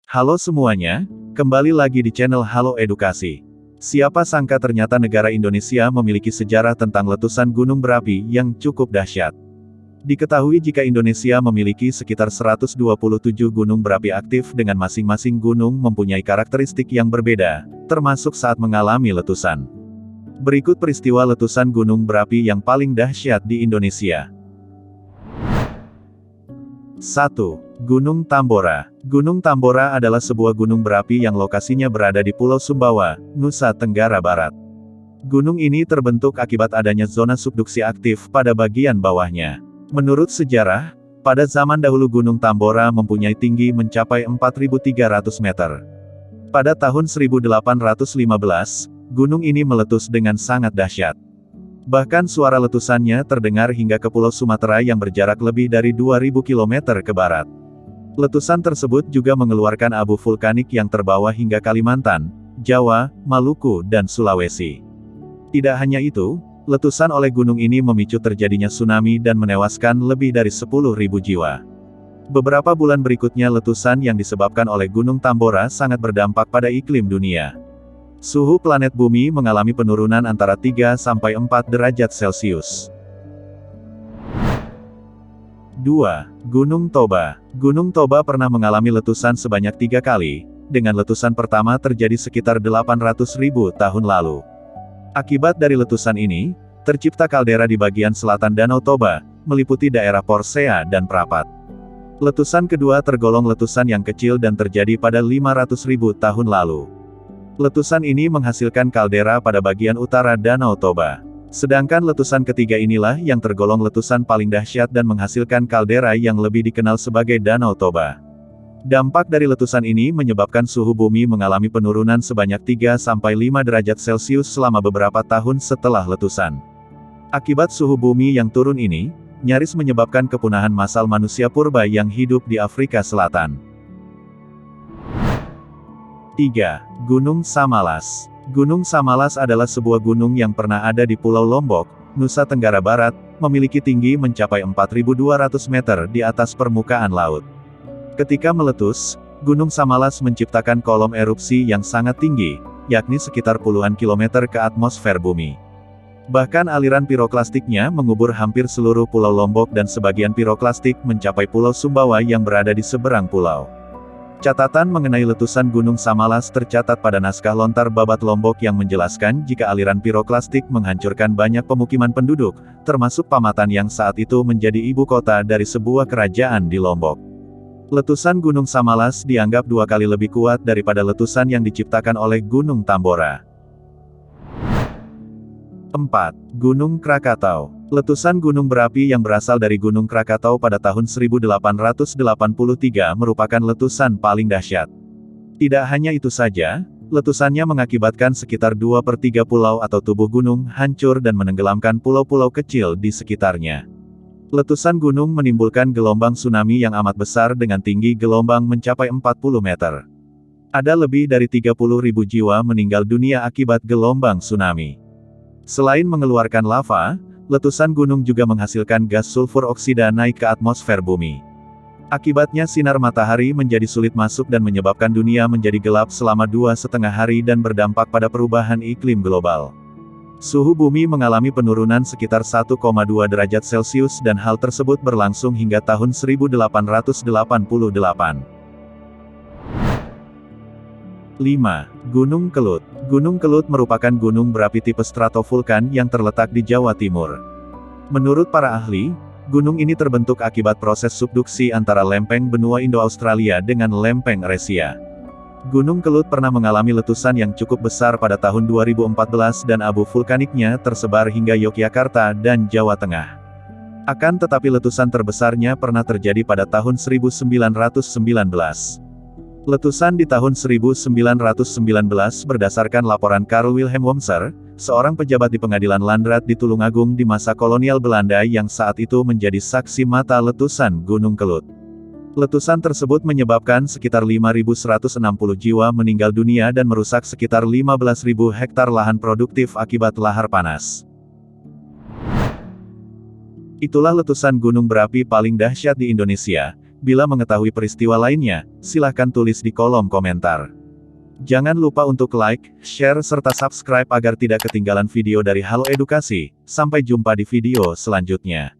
Halo semuanya, kembali lagi di channel Halo Edukasi. Siapa sangka ternyata negara Indonesia memiliki sejarah tentang letusan gunung berapi yang cukup dahsyat. Diketahui jika Indonesia memiliki sekitar 127 gunung berapi aktif dengan masing-masing gunung mempunyai karakteristik yang berbeda, termasuk saat mengalami letusan. Berikut peristiwa letusan gunung berapi yang paling dahsyat di Indonesia. 1. Gunung Tambora. Gunung Tambora adalah sebuah gunung berapi yang lokasinya berada di Pulau Sumbawa, Nusa Tenggara Barat. Gunung ini terbentuk akibat adanya zona subduksi aktif pada bagian bawahnya. Menurut sejarah, pada zaman dahulu Gunung Tambora mempunyai tinggi mencapai 4.300 meter. Pada tahun 1815, gunung ini meletus dengan sangat dahsyat. Bahkan suara letusannya terdengar hingga ke Pulau Sumatera yang berjarak lebih dari 2.000 km ke barat. Letusan tersebut juga mengeluarkan abu vulkanik yang terbawa hingga Kalimantan, Jawa, Maluku dan Sulawesi. Tidak hanya itu, letusan oleh gunung ini memicu terjadinya tsunami dan menewaskan lebih dari 10.000 jiwa. Beberapa bulan berikutnya letusan yang disebabkan oleh Gunung Tambora sangat berdampak pada iklim dunia. Suhu planet bumi mengalami penurunan antara 3–4 derajat Celcius. 2. Gunung Toba. Gunung Toba pernah mengalami letusan sebanyak 3 kali, dengan letusan pertama terjadi sekitar 800.000 tahun lalu. Akibat dari letusan ini, tercipta kaldera di bagian selatan Danau Toba, meliputi daerah Porsea dan Prapat. Letusan kedua tergolong letusan yang kecil dan terjadi pada 500.000 tahun lalu. Letusan ini menghasilkan kaldera pada bagian utara Danau Toba. Sedangkan letusan ketiga inilah yang tergolong letusan paling dahsyat dan menghasilkan kaldera yang lebih dikenal sebagai Danau Toba. Dampak dari letusan ini menyebabkan suhu bumi mengalami penurunan sebanyak 3–5 derajat Celcius selama beberapa tahun setelah letusan. Akibat suhu bumi yang turun ini, nyaris menyebabkan kepunahan massal manusia purba yang hidup di Afrika Selatan. 3. Gunung Samalas. Gunung Samalas adalah sebuah gunung yang pernah ada di Pulau Lombok, Nusa Tenggara Barat, memiliki tinggi mencapai 4.200 meter di atas permukaan laut. Ketika meletus, Gunung Samalas menciptakan kolom erupsi yang sangat tinggi, yakni sekitar puluhan kilometer ke atmosfer bumi. Bahkan aliran piroklastiknya mengubur hampir seluruh Pulau Lombok dan sebagian piroklastik mencapai Pulau Sumbawa yang berada di seberang pulau. Catatan mengenai letusan Gunung Samalas tercatat pada naskah lontar babat Lombok yang menjelaskan jika aliran piroklastik menghancurkan banyak pemukiman penduduk, termasuk Pamatan yang saat itu menjadi ibu kota dari sebuah kerajaan di Lombok. Letusan Gunung Samalas dianggap 2 kali lebih kuat daripada letusan yang diciptakan oleh Gunung Tambora. 4. Gunung Krakatau. Letusan gunung berapi yang berasal dari Gunung Krakatau pada tahun 1883 merupakan letusan paling dahsyat. Tidak hanya itu saja, letusannya mengakibatkan sekitar 2/3 pulau atau tubuh gunung hancur dan menenggelamkan pulau-pulau kecil di sekitarnya. Letusan gunung menimbulkan gelombang tsunami yang amat besar dengan tinggi gelombang mencapai 40 meter. Ada lebih dari 30.000 jiwa meninggal dunia akibat gelombang tsunami. Selain mengeluarkan lava, letusan gunung juga menghasilkan gas sulfur oksida naik ke atmosfer bumi. Akibatnya sinar matahari menjadi sulit masuk dan menyebabkan dunia menjadi gelap selama 2,5 hari dan berdampak pada perubahan iklim global. Suhu bumi mengalami penurunan sekitar 1,2 derajat Celcius dan hal tersebut berlangsung hingga tahun 1888. 5. Gunung Kelut. Gunung Kelut merupakan gunung berapi tipe stratovulkan yang terletak di Jawa Timur. Menurut para ahli, gunung ini terbentuk akibat proses subduksi antara lempeng benua Indo-Australia dengan lempeng Eurasia. Gunung Kelut pernah mengalami letusan yang cukup besar pada tahun 2014 dan abu vulkaniknya tersebar hingga Yogyakarta dan Jawa Tengah. Akan tetapi letusan terbesarnya pernah terjadi pada tahun 1919. Letusan di tahun 1919 berdasarkan laporan Karl Wilhelm Wurmser, seorang pejabat di pengadilan Landrat di Tulungagung di masa kolonial Belanda yang saat itu menjadi saksi mata letusan Gunung Kelut. Letusan tersebut menyebabkan sekitar 5.160 jiwa meninggal dunia dan merusak sekitar 15.000 hektar lahan produktif akibat lahar panas. Itulah letusan gunung berapi paling dahsyat di Indonesia, Bila mengetahui peristiwa lainnya, silahkan tulis di kolom komentar. Jangan lupa untuk like, share serta subscribe agar tidak ketinggalan video dari Halo Edukasi. Sampai jumpa di video selanjutnya.